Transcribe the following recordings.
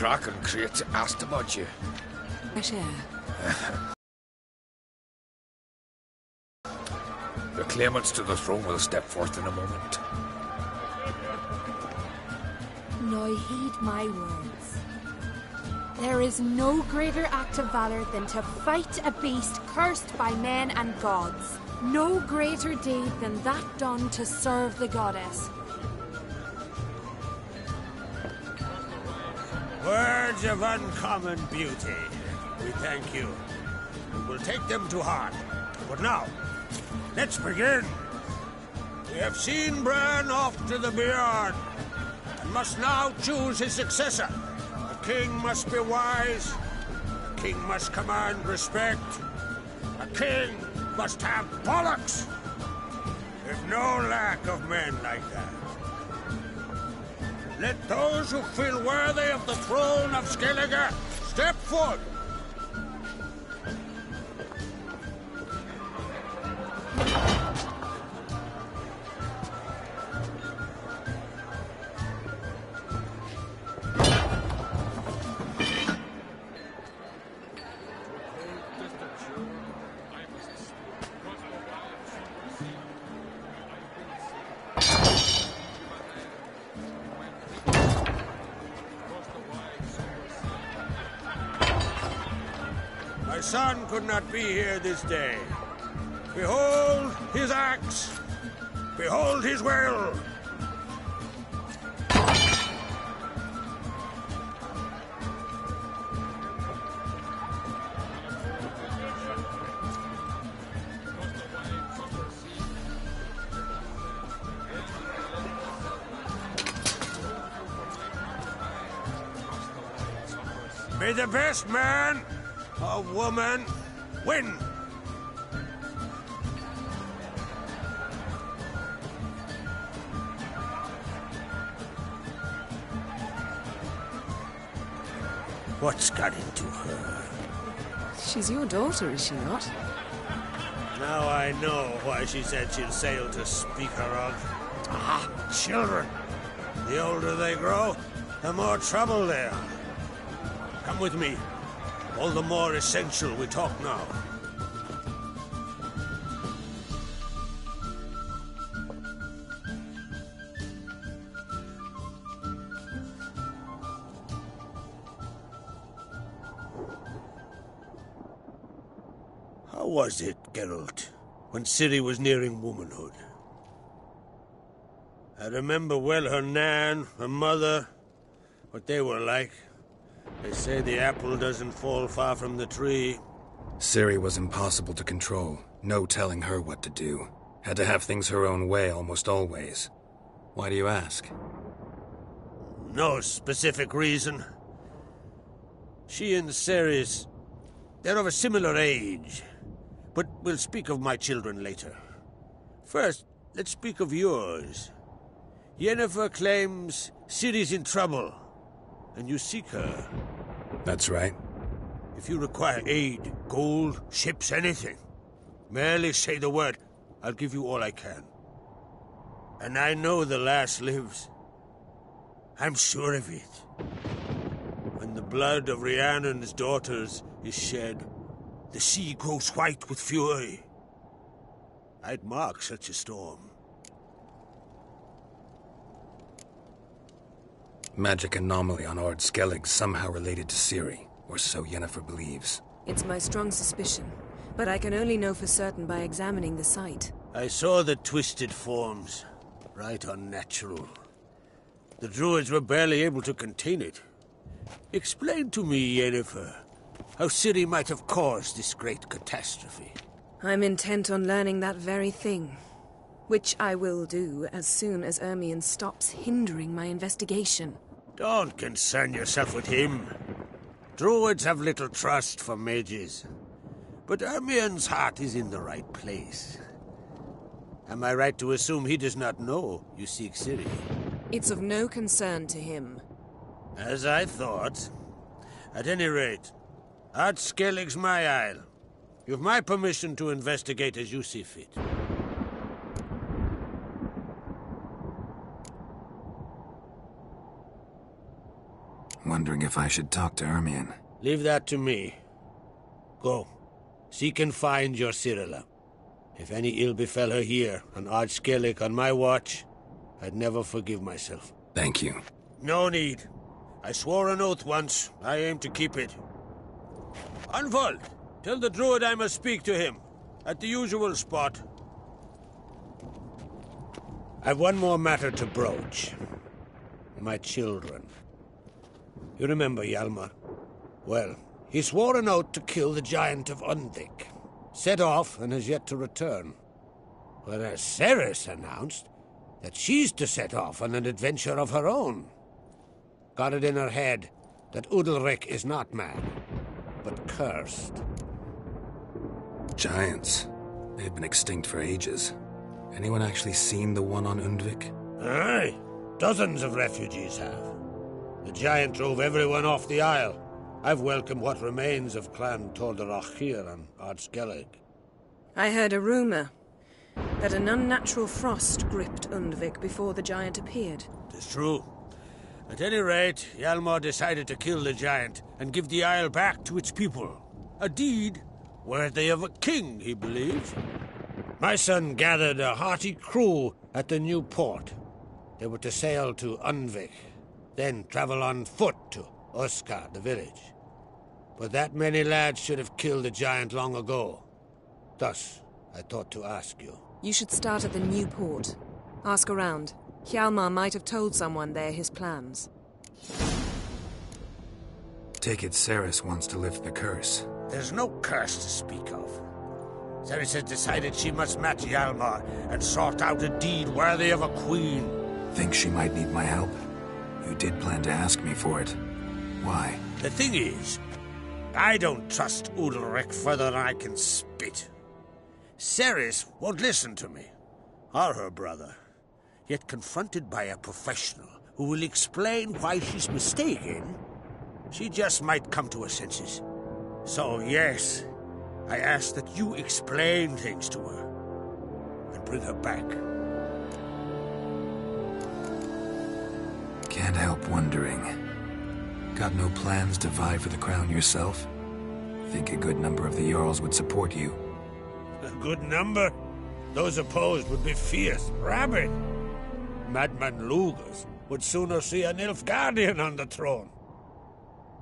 Kraken creates asked about you. Fresh air. The claimants to the throne will step forth in a moment. Now heed my words. There is no greater act of valor than to fight a beast cursed by men and gods. No greater deed than that done to serve the goddess. Words of uncommon beauty. We thank you. We will take them to heart. But now, let's begin. We have seen Bran off to the Beyond, and must now choose his successor. A king must be wise. A king must command respect. A king must have bollocks. There's no lack of men like that. Let those who feel worthy of the throne of Skellige step forward. My son could not be here this day. Behold his axe. Behold his will. May the best man or woman win. What's got into her? She's your daughter, is she not? Now I know why she said she'll sail to speak her of. Ah, children. The older they grow, the more trouble they are. Come with me. All the more essential we talk now. How was it, Geralt, when Ciri was nearing womanhood? I remember well her nan, her mother, what they were like. They say the apple doesn't fall far from the tree. Ciri was impossible to control. No telling her what to do. Had to have things her own way almost always. Why do you ask? No specific reason. She and Ceres, they're of a similar age. But we'll speak of my children later. First, let's speak of yours. Yennefer claims Ciri's in trouble, and you seek her. That's right. If you require aid, gold, ships, anything, merely say the word. I'll give you all I can. And I know the lass lives. I'm sure of it. When the blood of Rhiannon's daughters is shed, the sea grows white with fury. I'd mark such a storm. Magic anomaly on Ord Skellige somehow related to Ciri, or so Yennefer believes. It's my strong suspicion, but I can only know for certain by examining the site. I saw the twisted forms. Right unnatural. The druids were barely able to contain it. Explain to me, Yennefer, how Ciri might have caused this great catastrophe. I'm intent on learning that very thing, which I will do as soon as Ermion stops hindering my investigation. Don't concern yourself with him. Druids have little trust for mages, but Ermion's heart is in the right place. Am I right to assume he does not know you seek Ciri? It's of no concern to him. As I thought. At any rate, Ard Skellige's my isle. You've my permission to investigate as you see fit. Wondering if I should talk to Ermion. Leave that to me. Go. Seek and find your Cyrilla. If any ill befell her here, on Ard Skellige on my watch, I'd never forgive myself. Thank you. No need. I swore an oath once. I aim to keep it. Unfold! Tell the druid I must speak to him. At the usual spot. I've one more matter to broach. My children. You remember Hjalmar? Well, he swore an oath to kill the giant of Undvik. Set off and has yet to return. Whereas Ceres announced that she's to set off on an adventure of her own. Got it in her head that Udalric is not mad, but cursed. Giants. They've been extinct for ages. Anyone actually seen the one on Undvik? Aye. Dozens of refugees have. The giant drove everyone off the isle. I've welcomed what remains of Clan Tordarach here on Ard Skellige. I heard a rumor that an unnatural frost gripped Undvik before the giant appeared. It's true. At any rate, Hjalmar decided to kill the giant and give the isle back to its people. A deed worthy of a king, he believed. My son gathered a hearty crew at the new port. They were to sail to Undvik, then travel on foot to Oskar, the village. But that many lads should have killed the giant long ago. Thus, I thought to ask you. You should start at the new port. Ask around. Hjalmar might have told someone there his plans. Take it Ceres wants to lift the curse. There's no curse to speak of. Ceres has decided she must match Hjalmar and sort out a deed worthy of a queen. Think she might need my help? You did plan to ask me for it. Why? The thing is, I don't trust Udalric further than I can spit. Ceres won't listen to me, or her brother. Yet confronted by a professional who will explain why she's mistaken, she just might come to her senses. So yes, I ask that you explain things to her and bring her back. Can't help wondering. Got no plans to vie for the crown yourself? Think a good number of the Jarls would support you. A good number? Those opposed would be fierce, rabid. Madman Lugas would sooner see an Nilfgaardian on the throne.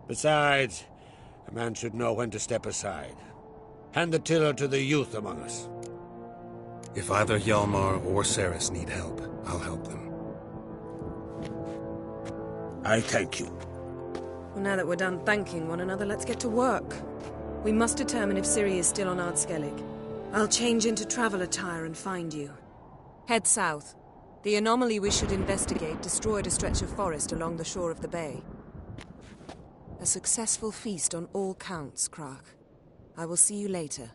Besides, a man should know when to step aside. Hand the tiller to the youth among us. If either Hjalmar or Ceres need help, I'll help them. I thank you. Well, now that we're done thanking one another, let's get to work. We must determine if Ciri is still on Ard Skellige. I'll change into travel attire and find you. Head south. The anomaly we should investigate destroyed a stretch of forest along the shore of the bay. A successful feast on all counts, Krach. I will see you later.